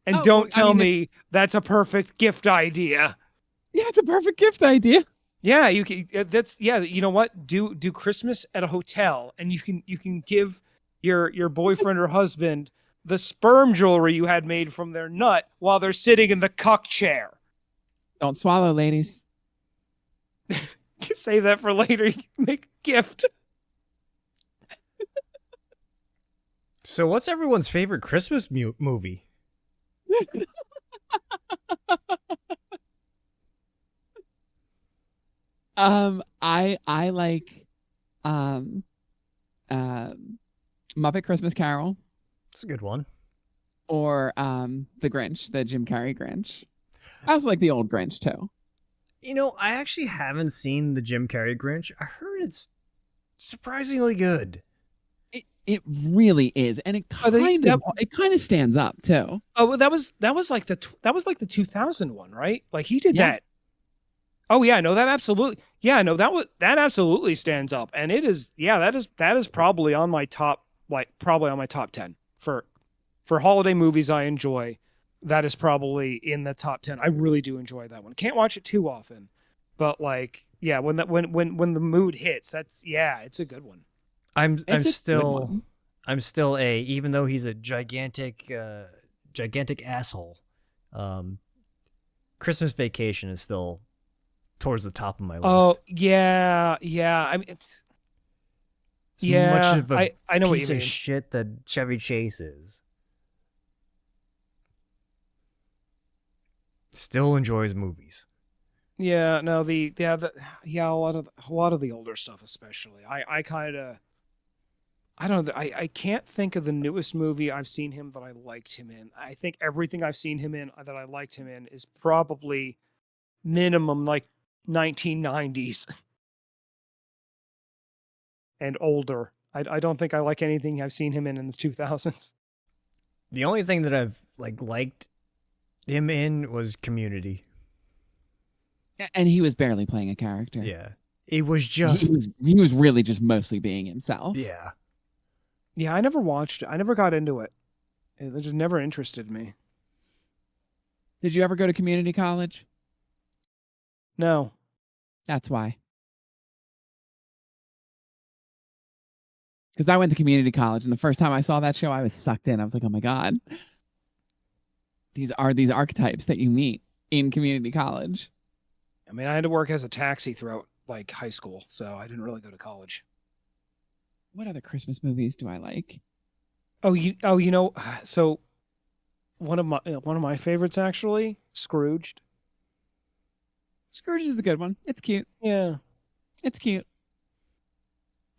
And Oh, don't I tell mean, me that's a perfect gift idea. Yeah, it's a perfect gift idea. Yeah, you can. That's yeah. You know what? Do Christmas at a hotel, and you can give your boyfriend or husband the sperm jewelry you had made from their nut while they're sitting in the cuck chair. Don't swallow, ladies. Save that for later. You can make a gift. So, what's everyone's favorite Christmas movie? I like Muppet Christmas Carol It's a good one. or the Grinch, the Jim Carrey Grinch. I also like the old Grinch too. You know, I actually haven't seen the Jim Carrey Grinch. I heard it's surprisingly good. It really is, and it kind of stands up too. Oh, well, that was like the 2000 one, right? Like he did Yeah. that. Oh yeah, no, that absolutely. Yeah, no, that absolutely stands up, and it is. Yeah, that is probably on my top, probably on my top 10 for holiday movies I enjoy. That is probably in the top 10. I really do enjoy that one. Can't watch it too often, but like, yeah, when the mood hits, it's a good one. I'm It's a good still one. even though he's a gigantic asshole, Christmas Vacation is still towards the top of my list. Oh yeah. I mean, it's As yeah. much of a I know what piece you of mean. shit that Chevy Chase is. Still enjoys movies. Yeah, no, a lot of the older stuff, especially. I kind of, I don't know. I can't think of the newest movie I've seen him that I liked him in. I think everything I've seen him in that I liked him in is probably minimum like 1990s and older. I don't think I like anything I've seen him in the 2000s. The only thing that I've liked him in was Community. And he was barely playing a character. Yeah. It was just he was really just mostly being himself. yeah. Yeah, I never watched it. I never got into it. It just never interested me. Did you ever go to community college? No. That's why. Because I went to community college, and the first time I saw that show, I was sucked in. I was like, oh my God. these archetypes that you meet in community college. I mean, I had to work as a taxi throughout like high school, so I didn't really go to college. What other Christmas movies do I like? You know, so one of my favorites actually, Scrooged. Scrooge is a good one. It's cute. Yeah, It's cute.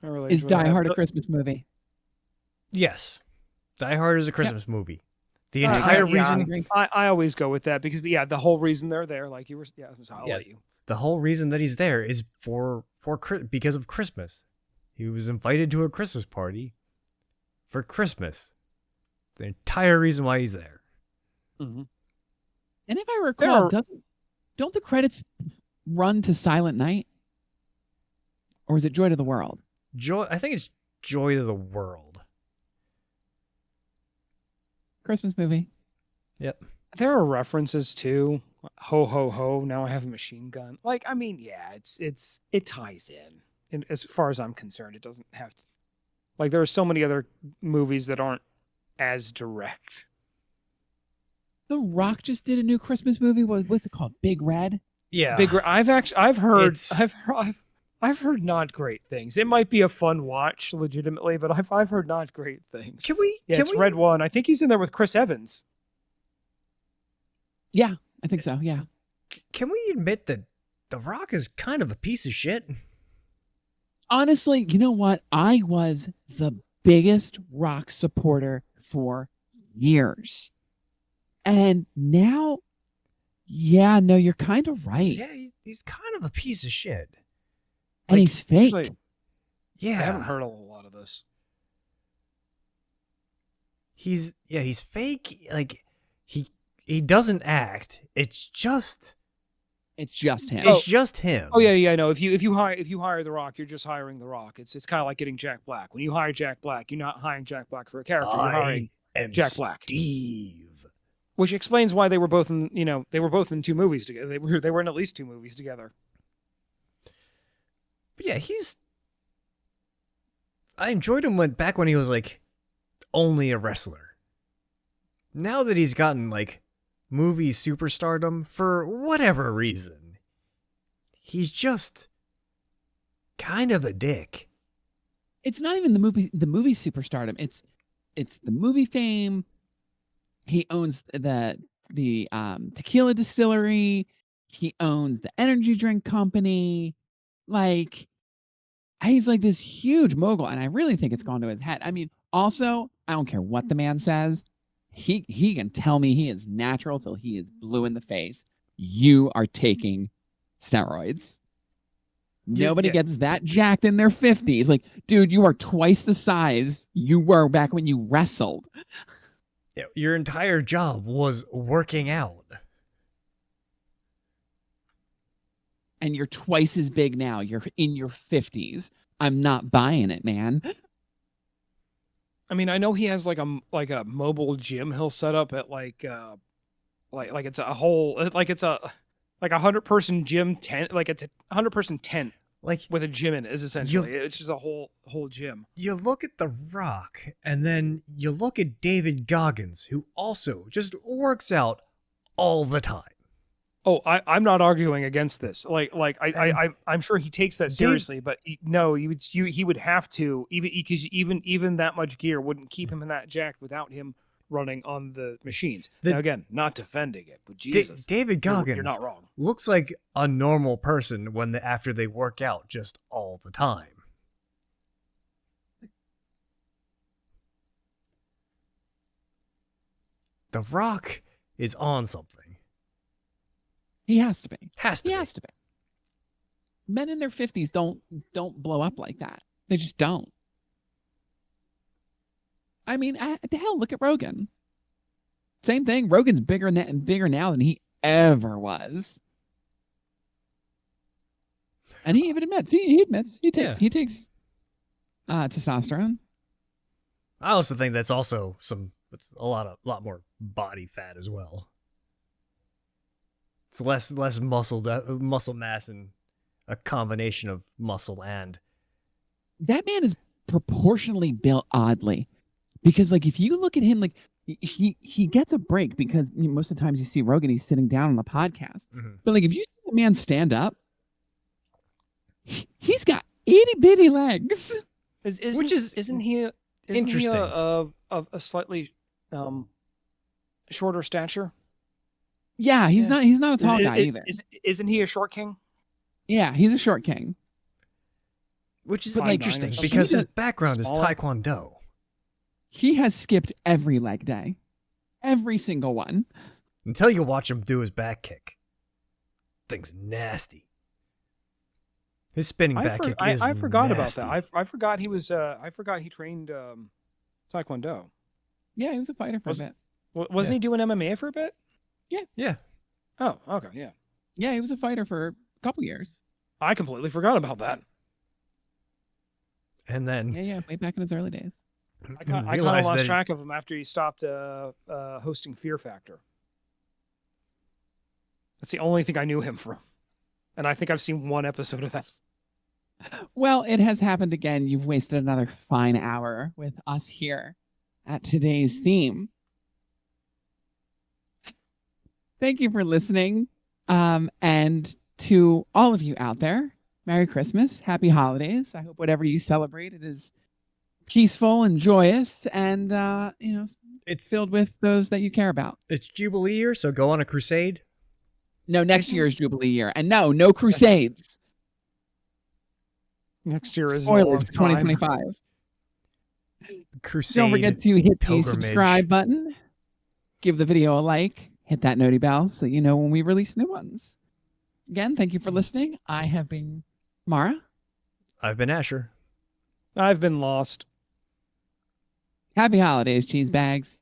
I really Is enjoy Die that. Hard a Christmas movie? Yes. Die Hard is a Christmas movie. The I entire agree. Yeah, reason I always go with that because the whole reason they're there, like you were, I'll Yeah. let you. the whole reason that he's there is because of Christmas. He was invited to a Christmas party for Christmas. The entire reason why he's there. Mm-hmm. And if I recall, There don't the credits run to Silent Night? Or is it Joy to the World? I think it's Joy to the World. Christmas movie. Yep. There are references to ho ho ho. Now I have a machine gun. Like, I mean, yeah, it ties in. And as far as I'm concerned, it doesn't have to. Like, there are so many other movies that aren't as direct. The Rock just did a new Christmas movie. What's it called? Big Red? Yeah. I've heard It's- I've heard not great things. It might be a fun watch, legitimately, but I've heard not great things. Can we? Yeah, can it's we, Red One. I think he's in there with Chris Evans. Yeah, I think so. Yeah. Can we admit that The Rock is kind of a piece of shit? Honestly, you know what? I was the biggest Rock supporter for years. And now, yeah, no, you're kind of right. Yeah, he's kind of a piece of shit. And like, he's fake. Actually, Yeah. I haven't heard a lot of this. He's fake. Like he doesn't act. It's just It's just him. him. Oh yeah, I know. If you hire The Rock, you're just hiring The Rock. It's kind of like getting Jack Black. When you hire Jack Black, you're not hiring Jack Black for a character. You're hiring am Jack Black. Steve. Which explains why they were both in two movies together. They were in at least two movies together. But yeah, I enjoyed him back when he was like only a wrestler. Now that he's gotten like movie superstardom for whatever reason, he's just kind of a dick. It's not even the movie superstardom. It's the movie fame. He owns the tequila distillery. He owns the energy drink company. Like, he's like this huge mogul, and I really think it's gone to his head. I mean, also, I don't care what the man says. He can tell me he is natural till he is blue in the face. You are taking steroids. Nobody yeah. gets that jacked in their 50s. Like, dude, you are twice the size you were back when you wrestled. Yeah, your entire job was working out. And you're twice as big now. You're in your 50s. I'm not buying it, man. I mean, I know he has like a mobile gym he'll set up at like it's a whole it's a 100-person gym tent, like it's a 100-person tent Like, with a gym in it is essentially. It's just a whole gym. you look at The Rock, and then you look at David Goggins, who also just works out all the time. Oh, I'm not arguing against this. I'm sure he takes that seriously, but he would have to, even that much gear wouldn't keep him in that jacked without him running on the machines. Now again, not defending it, but Jesus, David Goggins you're not wrong. looks like a normal person after they work out just all the time. The Rock is on something. He has to be. Has to He be. has to be. Men in their 50s don't blow up like that. They just don't. I mean, the hell, look at Rogan. Same thing. Rogan's bigger now than he ever was. And he even admits he takes testosterone. I also think that's also it's a lot more body fat as well. It's less muscle mass and a combination of muscle and That man is proportionally built oddly. Because like if you look at him, like he gets a break because most of the times you see Rogan, he's sitting down on the podcast. Mhm. But like if you see the man stand up, he's got itty bitty legs. Isn't he interesting. a slightly shorter stature? Yeah, he's Yeah. not a tall guy either. Isn't he a short king? Yeah, he's a short king. Which is But, like, interesting something. because his He's background is smaller. Taekwondo. He has skipped every leg day. Every single one. Until you watch him do his back kick. Thing's nasty. His spinning back kick is I forgot nasty. about that. I forgot he was. I forgot he trained Taekwondo. Yeah, he was a fighter for Was- a bit. Wasn't Yeah. he doing MMA for a bit? Yeah. Oh, okay, yeah. Yeah, he was a fighter for a couple years. I completely forgot about that. And then Yeah, way back in his early days. I kind of realized lost that track of him after he stopped hosting Fear Factor. That's the only thing I knew him from, and I think I've seen one episode of that. Well, it has happened again. You've wasted another fine hour with us here at today's theme. Thank you for listening. And to all of you out there, Merry Christmas, Happy Holidays. I hope whatever you celebrate, it is peaceful and joyous and, it's filled with those that you care about. Jubilee year, so go on a crusade. No, next year is Jubilee year. And no crusades. Next year is Spoilers for 2025. Crusade. Don't forget to hit the pilgrimage. subscribe button, give the video a like, hit that noti bell so you know when we release new ones. Again, thank you for listening. I have been Mara. I've been Asher. I've been lost. Happy holidays, cheese bags.